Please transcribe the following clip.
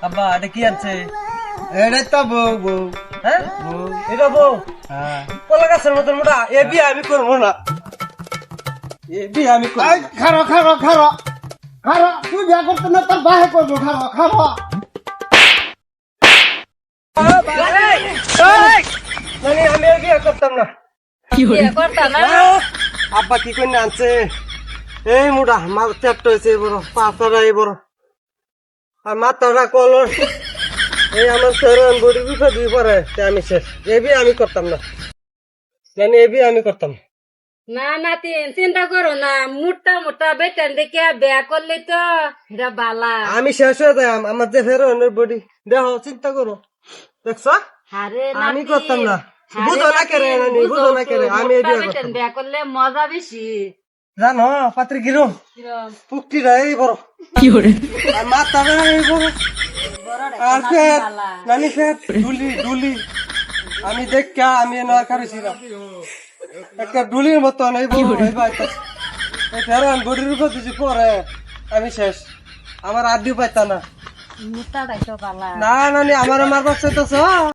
আব্বা এটা কি আছে? এটাই তো বউ বউ হ্যাঁ বউ এটা বউ হ্যাঁ কলা গাছের মতন মোটা এ বিয়ে আমি করবো না, এ বিয়ে আমি করবো এই না। খারো খারো খারো খারো তুই বিয়া করতে না তোর বাহে করবো খারো খারো মানে আমি আর বিয়ে করতাম না। বিয়ে করতা না? আব্বা কি করে আনছে এই মোটা মার চ্যাপ্ট হয়েছে বড় পাতাটা এই বড় আর মাথাটা কলর এই আমার সেরন বডি বিপদ দুই পরে আমি শেষ এ বিয়ে আমি করতাম না, জানি এ বিয়ে আমি করতাম না। না নাতি চিন্তা করো না, মোটা মোটা বেতন দেখে বিয়া করলে তো এটা বালা। আমি শেষ হয়ে যাই আমার যে ফেরনের বডি দেখো চিন্তা করো দেখছ আরে আমি নাতি, করতাম না। আরে বুঝো না নাতি, কেরে নানি, বুঝো বুঝো না তো, কেরে, আমি এই মোটা বিয়ে বেতন করতাম। বিয়া করলে মজা বেশি। জানো পাত্রী গিরো কিরম? পুকটিটা এই বড় আর মাথাটা এই বড় বড়টা আর নাতি ফের বালা। নানি ফের ডুলি ডুলি আমি দেখা আমি নয় কারেছিলাম একটা ডুলির মতন এই বড় এই বাইতাছে এই ফেরন বডির উপর দিছি পরে আমি শেষ আমার আড্ডি পাইতা না। মোটাটাই তো বালা। না নানি আমার মারবার চাইতেছ